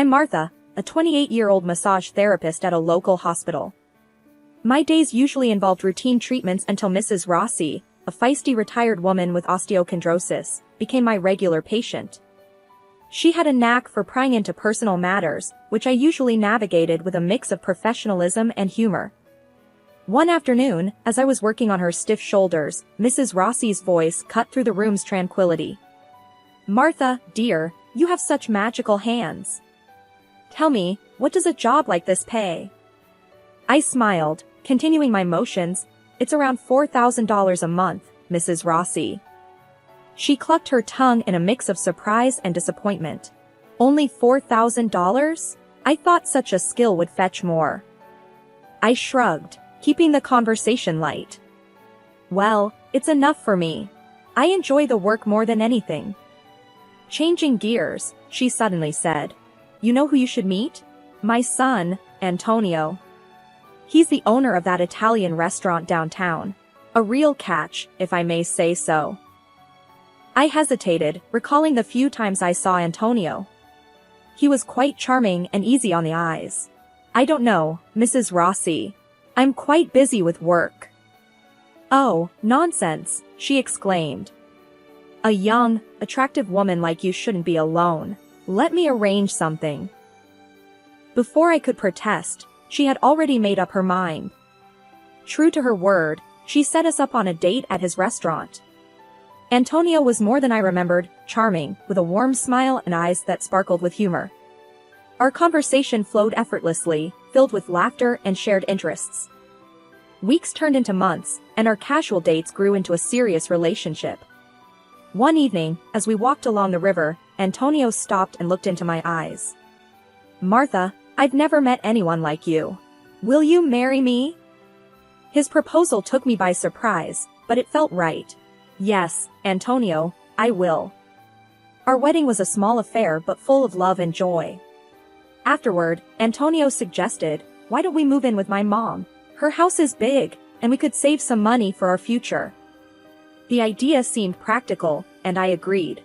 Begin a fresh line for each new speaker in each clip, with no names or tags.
I'm Martha, a 28-year-old massage therapist at a local hospital. My days usually involved routine treatments until Mrs. Rossi, a feisty retired woman with osteochondrosis, became my regular patient. She had a knack for prying into personal matters, which I usually navigated with a mix of professionalism and humor. One afternoon, as I was working on her stiff shoulders, Mrs. Rossi's voice cut through the room's tranquility. "Martha, dear, you have such magical hands. Tell me, what does a job like this pay?" I smiled, continuing my motions. "It's around $4,000 a month, Mrs. Rossi." She clucked her tongue in a mix of surprise and disappointment. "Only $4,000? I thought such a skill would fetch more." I shrugged, keeping the conversation light. "Well, it's enough for me. I enjoy the work more than anything." Changing gears, she suddenly said, "You know who you should meet? My son, Antonio. He's the owner of that Italian restaurant downtown. A real catch, if I may say so." I hesitated, recalling the few times I saw Antonio. He was quite charming and easy on the eyes. "I don't know, Mrs. Rossi. I'm quite busy with work." "Oh, nonsense," she exclaimed. "A young, attractive woman like you shouldn't be alone. Let me arrange something." Before I could protest, she had already made up her mind. True to her word, she set us up on a date at his restaurant. Antonio was more than I remembered, charming, with a warm smile and eyes that sparkled with humor. Our conversation flowed effortlessly, filled with laughter and shared interests. Weeks turned into months, and our casual dates grew into a serious relationship. One evening, as we walked along the river, Antonio stopped and looked into my eyes. "Martha, I've never met anyone like you. Will you marry me?" His proposal took me by surprise, but it felt right. "Yes, Antonio, I will." Our wedding was a small affair but full of love and joy. Afterward, Antonio suggested, "Why don't we move in with my mom? Her house is big, and we could save some money for our future." The idea seemed practical, and I agreed.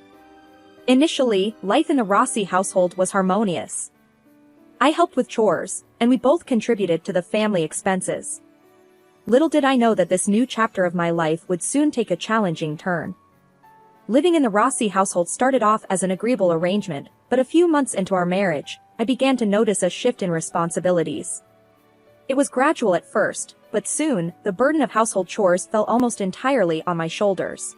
Initially, life in the Rossi household was harmonious. I helped with chores, and we both contributed to the family expenses. Little did I know that this new chapter of my life would soon take a challenging turn. Living in the Rossi household started off as an agreeable arrangement, but a few months into our marriage, I began to notice a shift in responsibilities. It was gradual at first, but soon, the burden of household chores fell almost entirely on my shoulders.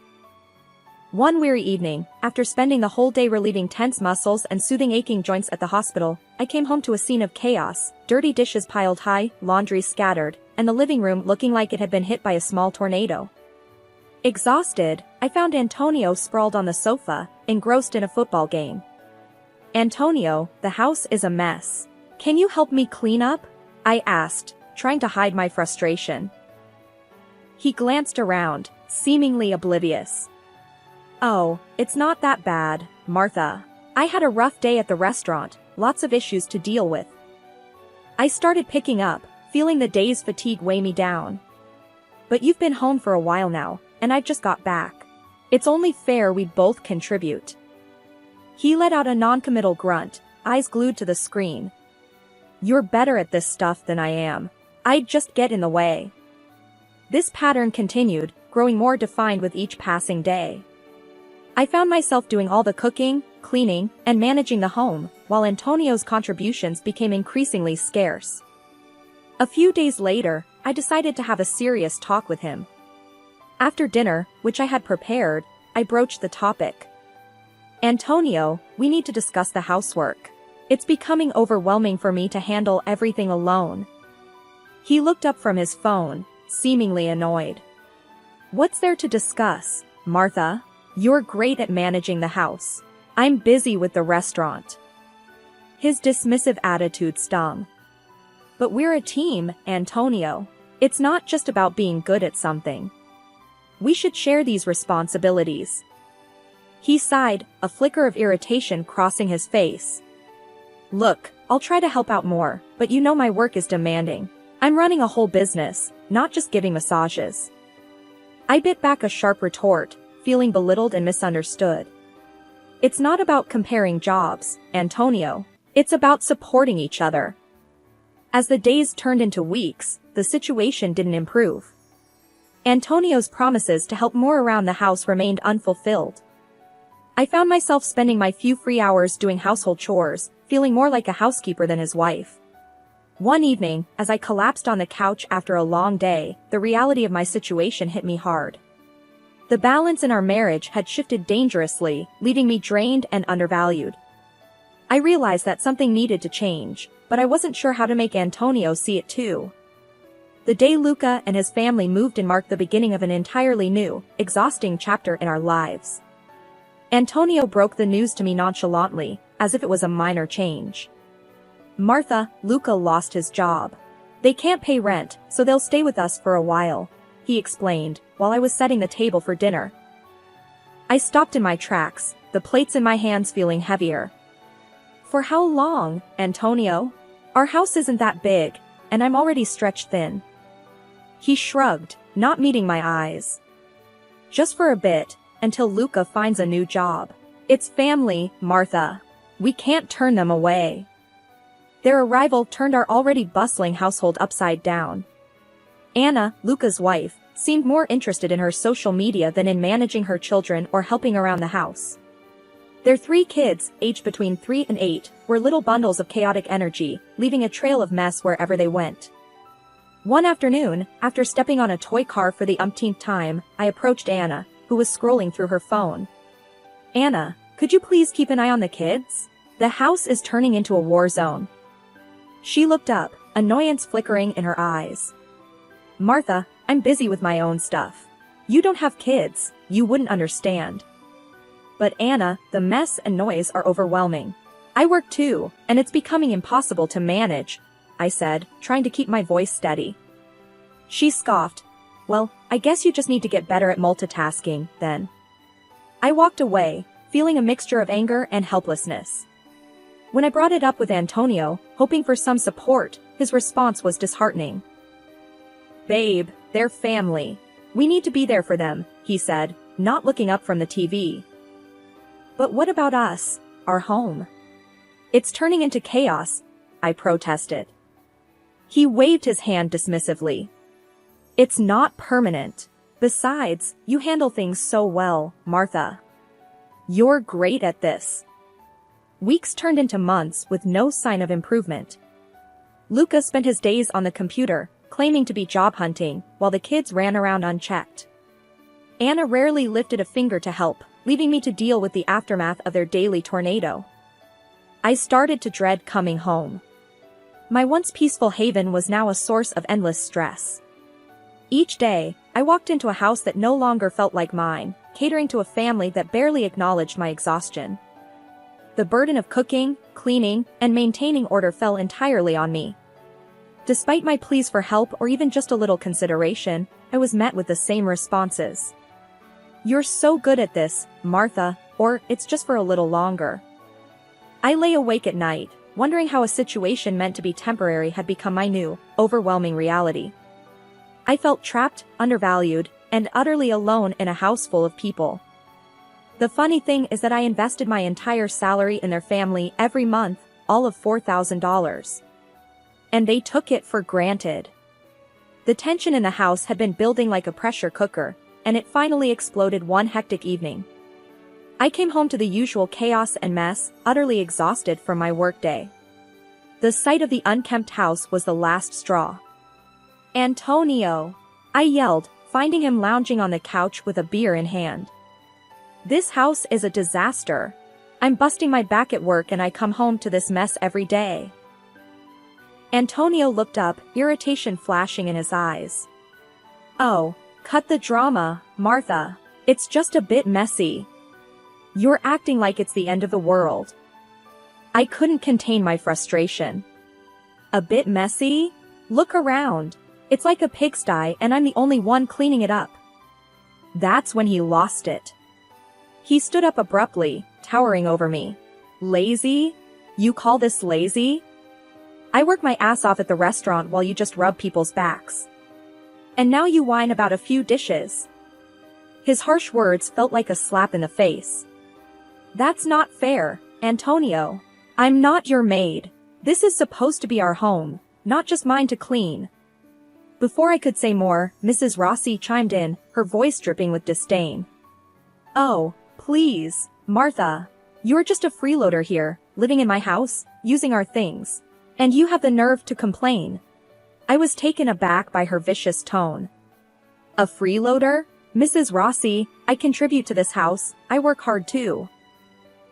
One weary evening, after spending the whole day relieving tense muscles and soothing aching joints at the hospital, I came home to a scene of chaos, dirty dishes piled high, laundry scattered, and the living room looking like it had been hit by a small tornado. Exhausted, I found Antonio sprawled on the sofa, engrossed in a football game. "Antonio, the house is a mess. Can you help me clean up?" I asked, trying to hide my frustration. He glanced around, seemingly oblivious. "Oh, it's not that bad, Martha. I had a rough day at the restaurant, lots of issues to deal with." I started picking up, feeling the day's fatigue weigh me down. "But you've been home for a while now, and I've just got back. It's only fair we both contribute." He let out a non-committal grunt, eyes glued to the screen. "You're better at this stuff than I am. I'd just get in the way." This pattern continued, growing more defined with each passing day. I found myself doing all the cooking, cleaning, and managing the home, while Antonio's contributions became increasingly scarce. A few days later, I decided to have a serious talk with him. After dinner, which I had prepared, I broached the topic. "Antonio, we need to discuss the housework. It's becoming overwhelming for me to handle everything alone." He looked up from his phone, seemingly annoyed. "What's there to discuss, Martha? You're great at managing the house. I'm busy with the restaurant." His dismissive attitude stung. "But we're a team, Antonio. It's not just about being good at something. We should share these responsibilities." He sighed, a flicker of irritation crossing his face. "Look, I'll try to help out more, but you know my work is demanding. I'm running a whole business, not just giving massages." I bit back a sharp retort, feeling belittled and misunderstood. "It's not about comparing jobs, Antonio. It's about supporting each other. As the days turned into weeks, the situation didn't improve. Antonio's promises to help more around the house remained unfulfilled. I found myself spending my few free hours doing household chores, feeling more like a housekeeper than his wife. One evening, as I collapsed on the couch after a long day, the reality of my situation hit me hard. The balance in our marriage had shifted dangerously, leaving me drained and undervalued. I realized that something needed to change, but I wasn't sure how to make Antonio see it too. The day Luca and his family moved in marked the beginning of an entirely new, exhausting chapter in our lives. Antonio broke the news to me nonchalantly, as if it was a minor change. "Martha, Luca lost his job. They can't pay rent, so they'll stay with us for a while," he explained, while I was setting the table for dinner. I stopped in my tracks, the plates in my hands feeling heavier. "For how long, Antonio? Our house isn't that big, and I'm already stretched thin." He shrugged, not meeting my eyes. "Just for a bit, until Luca finds a new job. It's family, Martha. We can't turn them away." Their arrival turned our already bustling household upside down. Anna, Luca's wife, seemed more interested in her social media than in managing her children or helping around the house. Their 3 kids, aged between 3 and 8, were little bundles of chaotic energy, leaving a trail of mess wherever they went. One afternoon, after stepping on a toy car for the umpteenth time, I approached Anna, who was scrolling through her phone. "Anna, could you please keep an eye on the kids? The house is turning into a war zone." She looked up, annoyance flickering in her eyes. "Martha, I'm busy with my own stuff. You don't have kids, you wouldn't understand." "But Anna, the mess and noise are overwhelming. I work too, and it's becoming impossible to manage," I said, trying to keep my voice steady. She scoffed. "Well, I guess you just need to get better at multitasking, then." I walked away, feeling a mixture of anger and helplessness. When I brought it up with Antonio, hoping for some support, his response was disheartening. "Babe, they're family. We need to be there for them," he said, not looking up from the TV. "But what about us, our home? It's turning into chaos," I protested. He waved his hand dismissively. "It's not permanent. Besides, you handle things so well, Martha. You're great at this." Weeks turned into months with no sign of improvement. Luca spent his days on the computer, claiming to be job hunting, while the kids ran around unchecked. Anna rarely lifted a finger to help, leaving me to deal with the aftermath of their daily tornado. I started to dread coming home. My once peaceful haven was now a source of endless stress. Each day, I walked into a house that no longer felt like mine, catering to a family that barely acknowledged my exhaustion. The burden of cooking, cleaning, and maintaining order fell entirely on me. Despite my pleas for help or even just a little consideration, I was met with the same responses. "You're so good at this, Martha," or "it's just for a little longer." I lay awake at night, wondering how a situation meant to be temporary had become my new, overwhelming reality. I felt trapped, undervalued, and utterly alone in a house full of people. The funny thing is that I invested my entire salary in their family every month, all of $4,000. And they took it for granted. The tension in the house had been building like a pressure cooker, and it finally exploded one hectic evening. I came home to the usual chaos and mess, utterly exhausted from my workday. The sight of the unkempt house was the last straw. "Antonio!" I yelled, finding him lounging on the couch with a beer in hand. "This house is a disaster. I'm busting my back at work and I come home to this mess every day." Antonio looked up, irritation flashing in his eyes. "Oh, cut the drama, Martha. It's just a bit messy. You're acting like it's the end of the world." I couldn't contain my frustration. "A bit messy? Look around. It's like a pigsty and I'm the only one cleaning it up." That's when he lost it. He stood up abruptly, towering over me. "Lazy? You call this lazy? I work my ass off at the restaurant while you just rub people's backs. And now you whine about a few dishes." His harsh words felt like a slap in the face. "That's not fair, Antonio. I'm not your maid. This is supposed to be our home, not just mine to clean. Before I could say more, Mrs. Rossi chimed in, her voice dripping with disdain. Oh, please, Martha. You're just a freeloader here, living in my house, using our things. And you have the nerve to complain. I was taken aback by her vicious tone. A freeloader? Mrs. Rossi, I contribute to this house, I work hard too.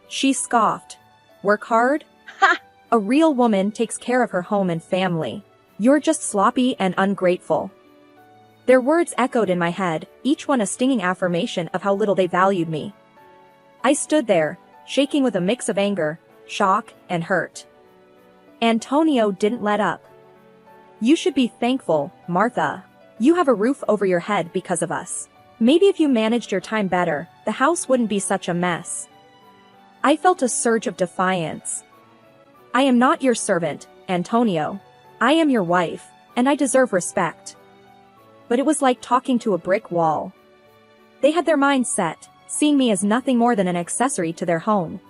She scoffed. Work hard? Ha! A real woman takes care of her home and family. You're just sloppy and ungrateful. Their words echoed in my head, each one a stinging affirmation of how little they valued me. I stood there, shaking with a mix of anger, shock, and hurt. Antonio didn't let up. You should be thankful, Martha. You have a roof over your head because of us. Maybe if you managed your time better, the house wouldn't be such a mess. I felt a surge of defiance. I am not your servant, Antonio. I am your wife, and I deserve respect. But it was like talking to a brick wall. They had their minds set, seeing me as nothing more than an accessory to their home.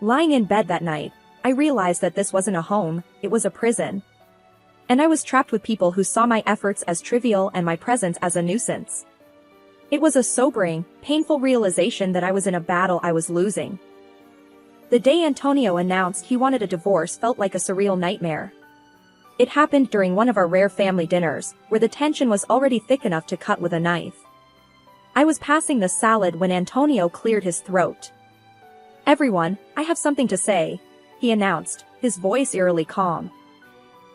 Lying in bed that night, I realized that this wasn't a home, it was a prison. And I was trapped with people who saw my efforts as trivial and my presence as a nuisance. It was a sobering, painful realization that I was in a battle I was losing. The day Antonio announced he wanted a divorce felt like a surreal nightmare. It happened during one of our rare family dinners, where the tension was already thick enough to cut with a knife. I was passing the salad when Antonio cleared his throat. Everyone, I have something to say, he announced, his voice eerily calm.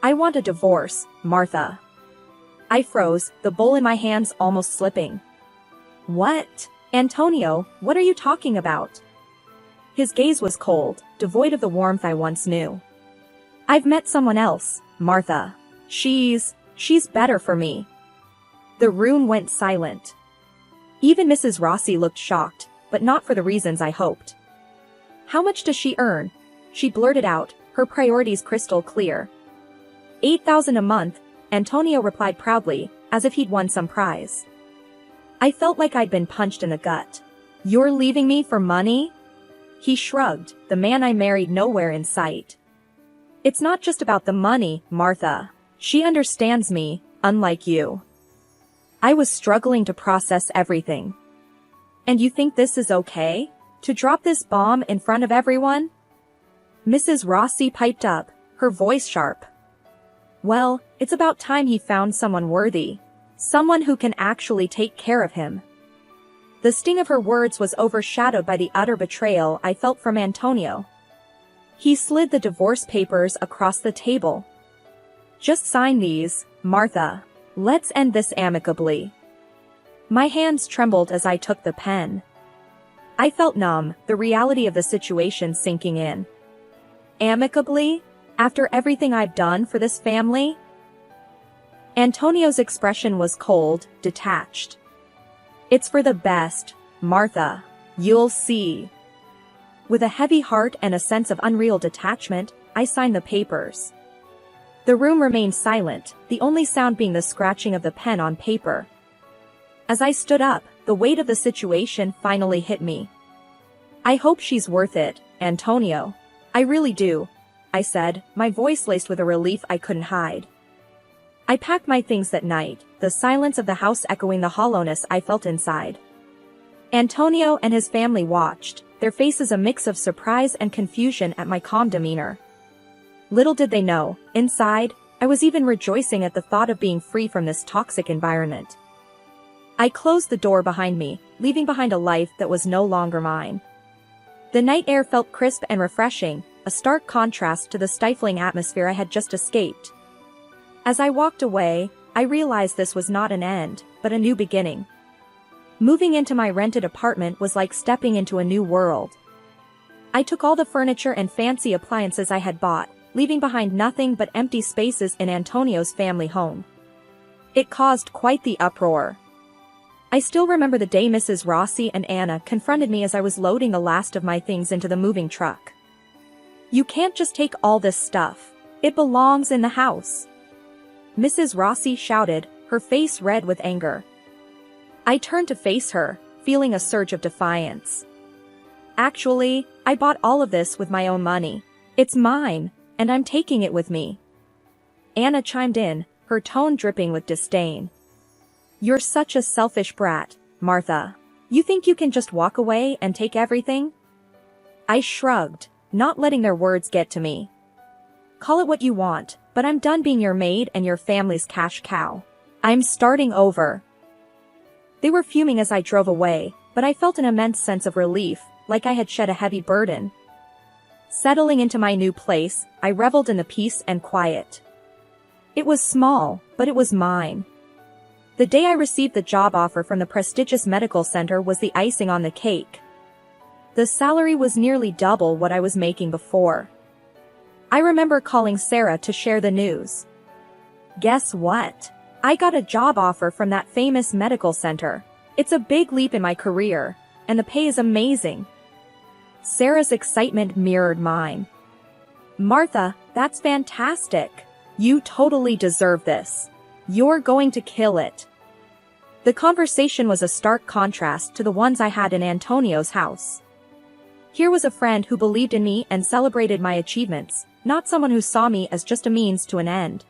I want a divorce, Martha. I froze, the bowl in my hands almost slipping. What? Antonio, what are you talking about? His gaze was cold, devoid of the warmth I once knew. I've met someone else, Martha. She's better for me. The room went silent. Even Mrs. Rossi looked shocked, but not for the reasons I hoped. How much does she earn? She blurted out, her priorities crystal clear. $8,000 a month, Antonio replied proudly, as if he'd won some prize. I felt like I'd been punched in the gut. You're leaving me for money? He shrugged, the man I married nowhere in sight. It's not just about the money, Martha. She understands me, unlike you. I was struggling to process everything. And you think this is okay? To drop this bomb in front of everyone? Mrs. Rossi piped up, her voice sharp. Well, it's about time he found someone worthy. Someone who can actually take care of him. The sting of her words was overshadowed by the utter betrayal I felt from Antonio. He slid the divorce papers across the table. Just sign these, Martha. Let's end this amicably. My hands trembled as I took the pen. I felt numb, the reality of the situation sinking in. Amicably? After everything I've done for this family? Antonio's expression was cold, detached. It's for the best, Martha. You'll see. With a heavy heart and a sense of unreal detachment, I signed the papers. The room remained silent, the only sound being the scratching of the pen on paper. As I stood up, the weight of the situation finally hit me. I hope she's worth it, Antonio. I really do, I said, my voice laced with a relief I couldn't hide. I packed my things that night, the silence of the house echoing the hollowness I felt inside. Antonio and his family watched, their faces a mix of surprise and confusion at my calm demeanor. Little did they know, inside, I was even rejoicing at the thought of being free from this toxic environment. I closed the door behind me, leaving behind a life that was no longer mine. The night air felt crisp and refreshing, a stark contrast to the stifling atmosphere I had just escaped. As I walked away, I realized this was not an end, but a new beginning. Moving into my rented apartment was like stepping into a new world. I took all the furniture and fancy appliances I had bought, leaving behind nothing but empty spaces in Antonio's family home. It caused quite the uproar. I still remember the day Mrs. Rossi and Anna confronted me as I was loading the last of my things into the moving truck. You can't just take all this stuff. It belongs in the house. Mrs. Rossi shouted, her face red with anger. I turned to face her, feeling a surge of defiance. Actually, I bought all of this with my own money. It's mine, and I'm taking it with me. Anna chimed in, her tone dripping with disdain. You're such a selfish brat, Martha. You think you can just walk away and take everything? I shrugged, not letting their words get to me. Call it what you want, but I'm done being your maid and your family's cash cow. I'm starting over. They were fuming as I drove away, but I felt an immense sense of relief, like I had shed a heavy burden. Settling into my new place, I reveled in the peace and quiet. It was small, but it was mine. The day I received the job offer from the prestigious medical center was the icing on the cake. The salary was nearly double what I was making before. I remember calling Sarah to share the news. Guess what? I got a job offer from that famous medical center. It's a big leap in my career, and the pay is amazing. Sarah's excitement mirrored mine. Martha, that's fantastic. You totally deserve this. You're going to kill it. The conversation was a stark contrast to the ones I had in Antonio's house. Here was a friend who believed in me and celebrated my achievements, not someone who saw me as just a means to an end.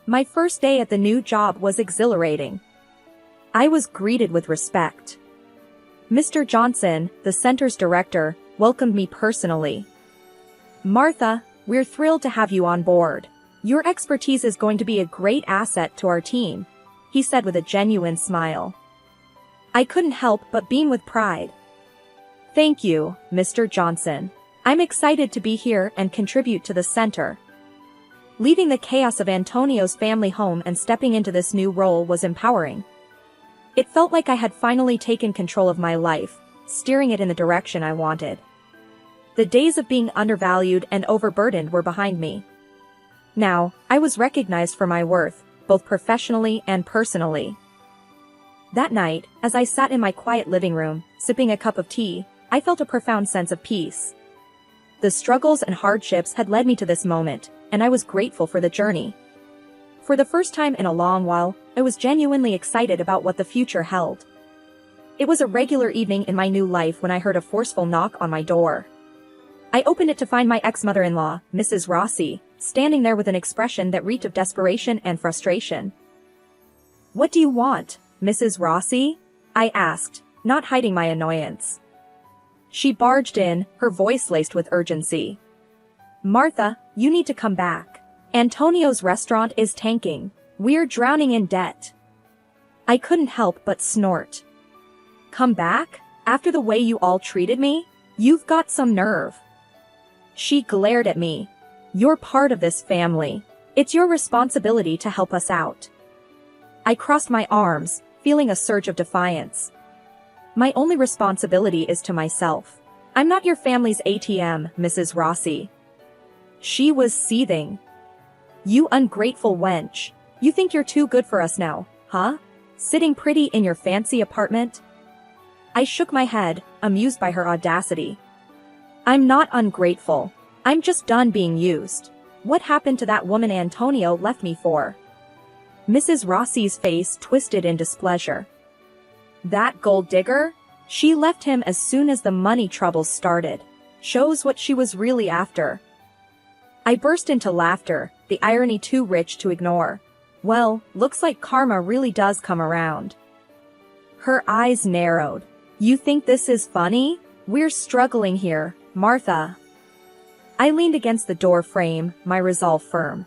My first day at the new job was exhilarating. I was greeted with respect. Mr. Johnson, the center's director, welcomed me personally. Martha, we're thrilled to have you on board. Your expertise is going to be a great asset to our team, he said with a genuine smile. I couldn't help but beam with pride. Thank you, Mr. Johnson. I'm excited to be here and contribute to the center. Leaving the chaos of Antonio's family home and stepping into this new role was empowering. It felt like I had finally taken control of my life, steering it in the direction I wanted. The days of being undervalued and overburdened were behind me. Now, I was recognized for my worth, both professionally and personally. That night, as I sat in my quiet living room, sipping a cup of tea, I felt a profound sense of peace. The struggles and hardships had led me to this moment, and I was grateful for the journey. For the first time in a long while, I was genuinely excited about what the future held. It was a regular evening in my new life when I heard a forceful knock on my door. I opened it to find my ex-mother-in-law, Mrs. Rossi, standing there with an expression that reeked of desperation and frustration. What do you want, Mrs. Rossi? I asked, not hiding my annoyance. She barged in, her voice laced with urgency. Martha, you need to come back. Antonio's restaurant is tanking. We're drowning in debt. I couldn't help but snort. Come back? After the way you all treated me? You've got some nerve. She glared at me. You're part of this family. It's your responsibility to help us out. I crossed my arms, feeling a surge of defiance. My only responsibility is to myself. I'm not your family's ATM, Mrs. Rossi. She was seething. You ungrateful wench. You think you're too good for us now, huh? Sitting pretty in your fancy apartment? I shook my head, amused by her audacity. I'm not ungrateful. I'm just done being used. What happened to that woman Antonio left me for? Mrs. Rossi's face twisted in displeasure. That gold digger? She left him as soon as the money troubles started. Shows what she was really after. I burst into laughter, the irony too rich to ignore. Well, looks like karma really does come around. Her eyes narrowed. You think this is funny? We're struggling here, Martha. I leaned against the door frame, my resolve firm.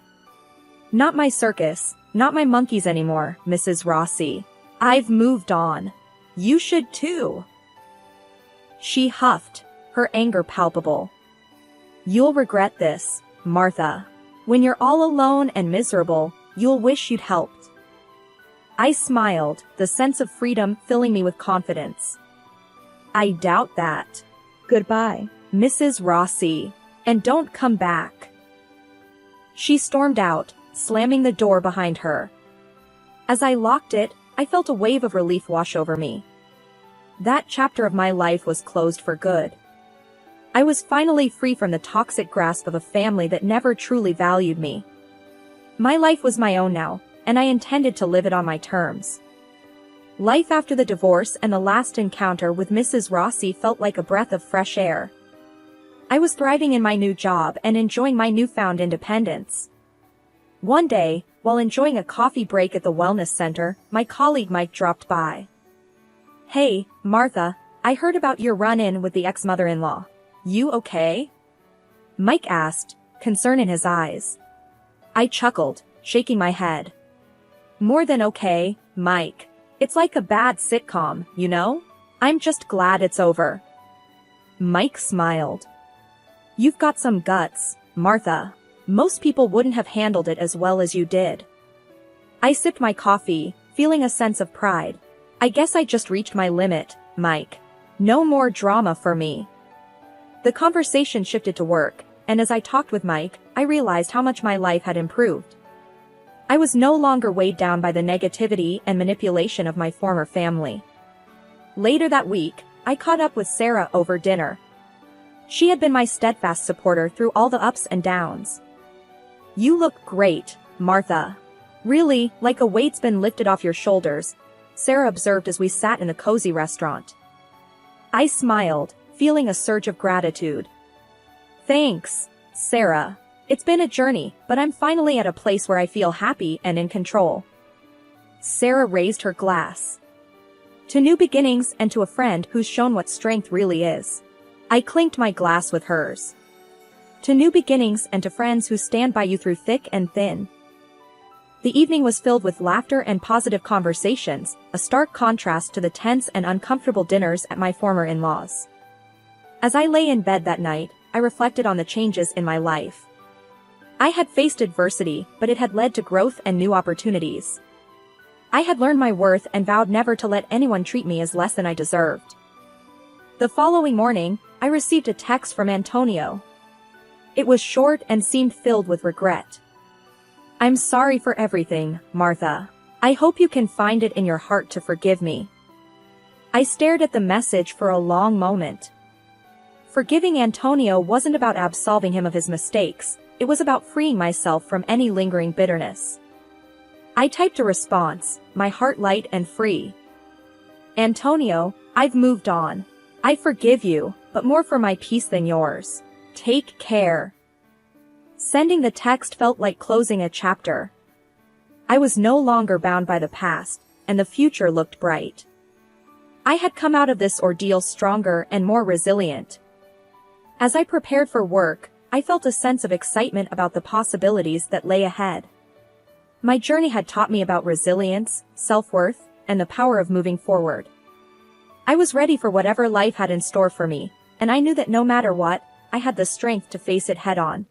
Not my circus, not my monkeys anymore, Mrs. Rossi. I've moved on. You should too. She huffed, her anger palpable. You'll regret this, Martha. When you're all alone and miserable, you'll wish you'd helped. I smiled, the sense of freedom filling me with confidence. I doubt that. Goodbye, Mrs. Rossi, and don't come back. She stormed out, slamming the door behind her. As I locked it, I felt a wave of relief wash over me. That chapter of my life was closed for good. I was finally free from the toxic grasp of a family that never truly valued me. My life was my own now, and I intended to live it on my terms. Life after the divorce and the last encounter with Mrs. Rossi felt like a breath of fresh air. I was thriving in my new job and enjoying my newfound independence. One day, while enjoying a coffee break at the wellness center, my colleague Mike dropped by. "Hey, Martha, I heard about your run-in with the ex-mother-in-law. You okay?" Mike asked, concern in his eyes. I chuckled, shaking my head. "More than okay, Mike. It's like a bad sitcom, you know? I'm just glad it's over." Mike smiled. "You've got some guts, Martha. Most people wouldn't have handled it as well as you did." I sipped my coffee, feeling a sense of pride. "I guess I just reached my limit, Mike. No more drama for me." The conversation shifted to work, and as I talked with Mike, I realized how much my life had improved. I was no longer weighed down by the negativity and manipulation of my former family. Later that week, I caught up with Sarah over dinner. She had been my steadfast supporter through all the ups and downs. "You look great, Martha. Really, like a weight's been lifted off your shoulders," Sarah observed as we sat in a cozy restaurant. I smiled, feeling a surge of gratitude. "Thanks, Sarah. It's been a journey, but I'm finally at a place where I feel happy and in control." Sarah raised her glass. "To new beginnings and to a friend who's shown what strength really is." I clinked my glass with hers. "To new beginnings and to friends who stand by you through thick and thin." The evening was filled with laughter and positive conversations, a stark contrast to the tense and uncomfortable dinners at my former in-laws. As I lay in bed that night, I reflected on the changes in my life. I had faced adversity, but it had led to growth and new opportunities. I had learned my worth and vowed never to let anyone treat me as less than I deserved. The following morning, I received a text from Antonio. It was short and seemed filled with regret. "I'm sorry for everything, Martha. I hope you can find it in your heart to forgive me." I stared at the message for a long moment. Forgiving Antonio wasn't about absolving him of his mistakes, it was about freeing myself from any lingering bitterness. I typed a response, my heart light and free. "Antonio, I've moved on. I forgive you, but more for my peace than yours. Take care." Sending the text felt like closing a chapter. I was no longer bound by the past, and the future looked bright. I had come out of this ordeal stronger and more resilient. As I prepared for work, I felt a sense of excitement about the possibilities that lay ahead. My journey had taught me about resilience, self-worth, and the power of moving forward. I was ready for whatever life had in store for me, and I knew that no matter what, I had the strength to face it head-on.